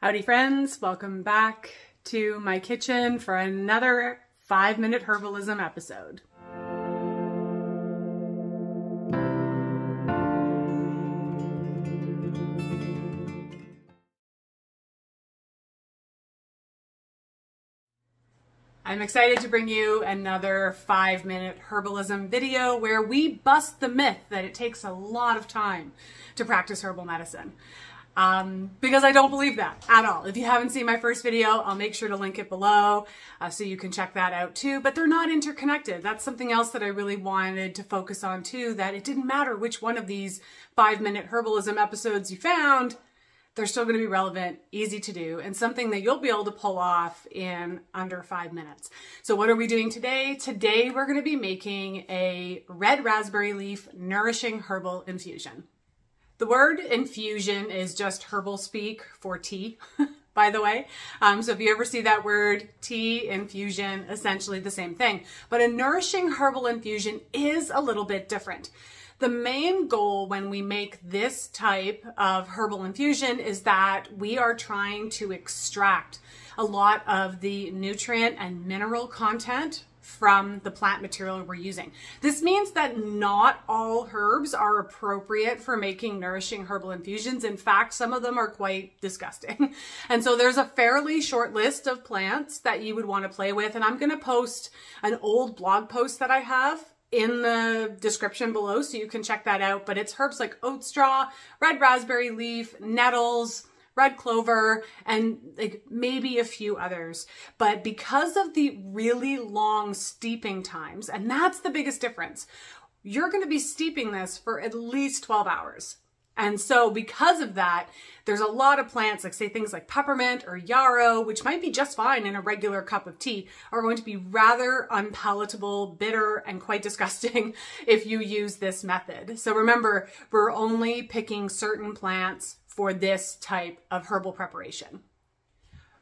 Howdy friends, welcome back to my kitchen for another 5-minute herbalism episode. I'm excited to bring you another 5-minute herbalism video where we bust the myth that it takes a lot of time to practice herbal medicine. Because I don't believe that at all. If you haven't seen my first video, I'll make sure to link it below so you can check that out too. But they're not interconnected. That's something else that I really wanted to focus on too, that it didn't matter which one of these 5-minute herbalism episodes you found, they're still going to be relevant, easy to do, and something that you'll be able to pull off in under 5 minutes. So what are we doing today? Today we're going to be making a red raspberry leaf nourishing herbal infusion. The word infusion is just herbal speak for tea, by the way. So if you ever see that word, tea, infusion, essentially the same thing. But a nourishing herbal infusion is a little bit different. The main goal when we make this type of herbal infusion is that we are trying to extract a lot of the nutrient and mineral content from the plant material we're using. This means that not all herbs are appropriate for making nourishing herbal infusions. In fact, some of them are quite disgusting. And so there's a fairly short list of plants that you would want to play with. And I'm going to post an old blog post that I have in the description below so you can check that out. But it's herbs like oat straw, red raspberry leaf, nettles, red clover, and like maybe a few others. But because of the really long steeping times, and that's the biggest difference, you're going to be steeping this for at least 12 hours. And so because of that, there's a lot of plants, like say things like peppermint or yarrow, which might be just fine in a regular cup of tea, are going to be rather unpalatable, bitter, and quite disgusting if you use this method. So remember, we're only picking certain plants for this type of herbal preparation.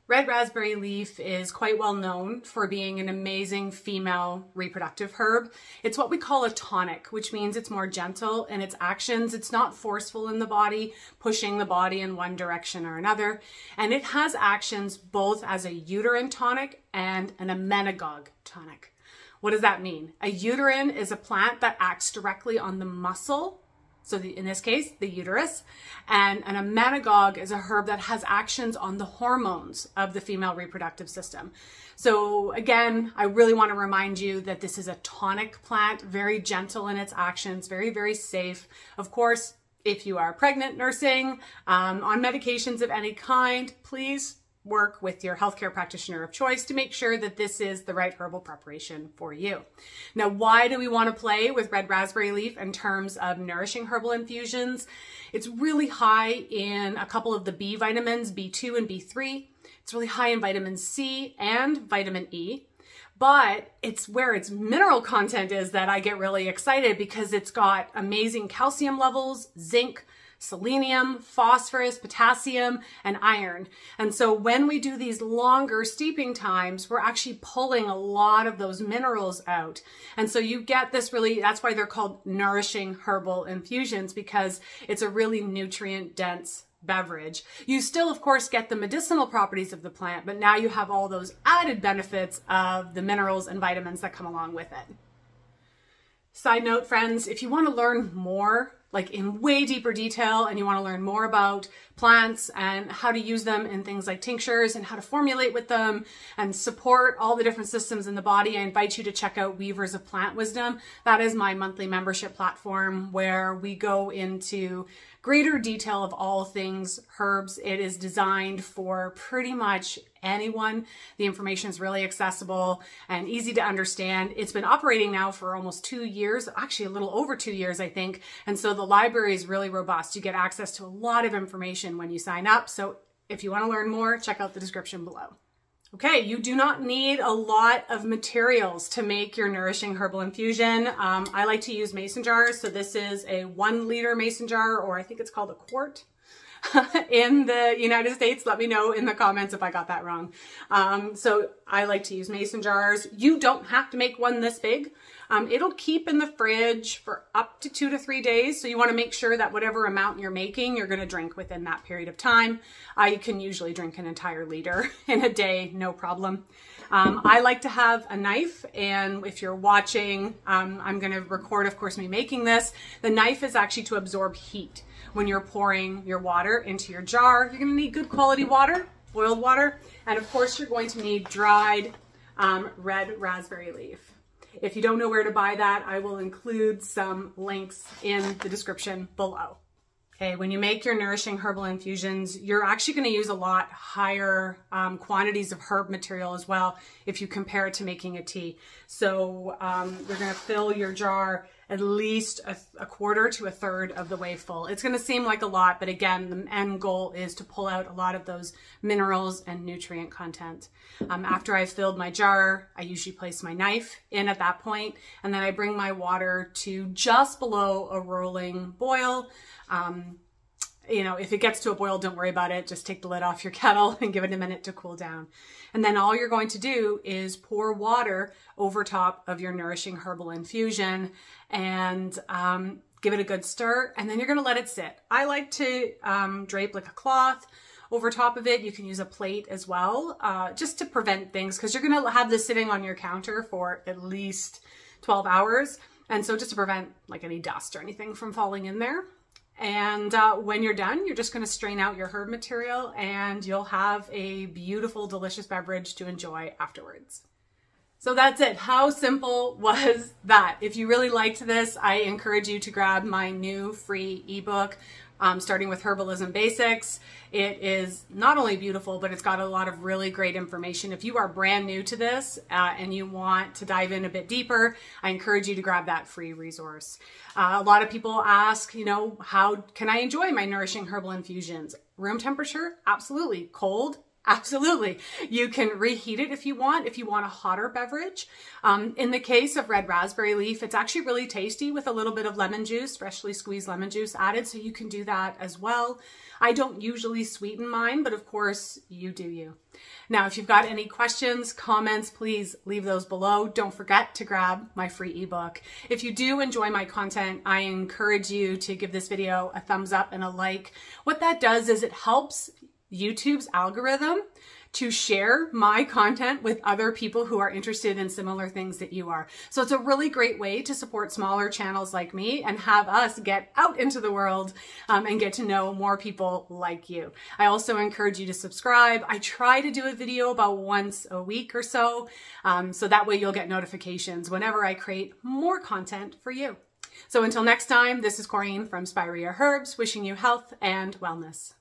Red raspberry leaf is quite well known for being an amazing female reproductive herb. It's what we call a tonic, which means it's more gentle in its actions. It's not forceful in the body, pushing the body in one direction or another. And it has actions both as a uterine tonic and an emmenagogue tonic. What does that mean? A uterine is a plant that acts directly on the muscle, so in this case, the uterus, and an emmenagogue is a herb that has actions on the hormones of the female reproductive system. So again, I really want to remind you that this is a tonic plant, very gentle in its actions, very, very safe. Of course, if you are pregnant, nursing, on medications of any kind, please work with your healthcare practitioner of choice to make sure that this is the right herbal preparation for you. Now, why do we want to play with red raspberry leaf in terms of nourishing herbal infusions? It's really high in a couple of the B vitamins, B2 and B3. It's really high in vitamin C and vitamin E. But it's where its mineral content is that I get really excited, because it's got amazing calcium levels, zinc, selenium, phosphorus, potassium, and iron. And so when we do these longer steeping times, we're actually pulling a lot of those minerals out. And so you get this really, that's why they're called nourishing herbal infusions, because it's a really nutrient dense beverage. You still, of course, get the medicinal properties of the plant, but now you have all those added benefits of the minerals and vitamins that come along with it. Side note, friends, if you want to learn more, like in way deeper detail, and you want to learn more about plants and how to use them in things like tinctures and how to formulate with them and support all the different systems in the body, I invite you to check out Weavers of Plant Wisdom. That is my monthly membership platform where we go into greater detail of all things herbs. It is designed for pretty much anyone. The information is really accessible and easy to understand. It's been operating now for almost 2 years, actually a little over 2 years, I think. And so the library is really robust. You get access to a lot of information when you sign up. So if you want to learn more, check out the description below. Okay, you do not need a lot of materials to make your nourishing herbal infusion. I like to use mason jars. So this is a 1 liter mason jar, or I think it's called a quart. in the United States. Let me know in the comments if I got that wrong. So I like to use mason jars. You don't have to make one this big. It'll keep in the fridge for up to 2 to 3 days. So you want to make sure that whatever amount you're making, you're going to drink within that period of time. I can usually drink an entire liter in a day, no problem. I like to have a knife, and if you're watching, I'm going to record, of course, me making this. The knife is actually to absorb heat. When you're pouring your water into your jar, you're going to need good quality water, boiled water, and of course you're going to need dried red raspberry leaf. If you don't know where to buy that, I will include some links in the description below. Okay, when you make your Nourishing Herbal Infusions, you're actually going to use a lot higher quantities of herb material as well if you compare it to making a tea. So you're going to fill your jar at least a quarter to a third of the way full. It's going to seem like a lot, but again, the end goal is to pull out a lot of those minerals and nutrient content. After I've filled my jar, I usually place my knife in at that point, and then I bring my water to just below a rolling boil. You know, if it gets to a boil, don't worry about it. Just take the lid off your kettle and give it a minute to cool down. And then all you're going to do is pour water over top of your Nourishing Herbal Infusion and give it a good stir. And then you're going to let it sit. I like to drape like a cloth over top of it. You can use a plate as well, just to prevent things, because you're going to have this sitting on your counter for at least 12 hours. And so just to prevent like any dust or anything from falling in there. And when you're done, you're just going to strain out your herb material and you'll have a beautiful, delicious beverage to enjoy afterwards. So that's it. How simple was that? If you really liked this, I encourage you to grab my new free ebook, starting with Herbalism Basics. It is not only beautiful, but it's got a lot of really great information. If you are brand new to this and you want to dive in a bit deeper, I encourage you to grab that free resource. A lot of people ask, you know, how can I enjoy my Nourishing Herbal Infusions? Room temperature? Absolutely. Cold? Absolutely. You can reheat it if you want a hotter beverage. In the case of red raspberry leaf, it's actually really tasty with a little bit of lemon juice, freshly squeezed lemon juice added, so you can do that as well. I don't usually sweeten mine, but of course you do you. Now, if you've got any questions, comments, please leave those below. Don't forget to grab my free ebook. If you do enjoy my content, I encourage you to give this video a thumbs up and a like. What that does is it helps YouTube's algorithm to share my content with other people who are interested in similar things that you are. So it's a really great way to support smaller channels like me and have us get out into the world and get to know more people like you. I also encourage you to subscribe. I try to do a video about once a week or so, so that way you'll get notifications whenever I create more content for you. So until next time, this is Corinne from Spiraea Herbs, wishing you health and wellness.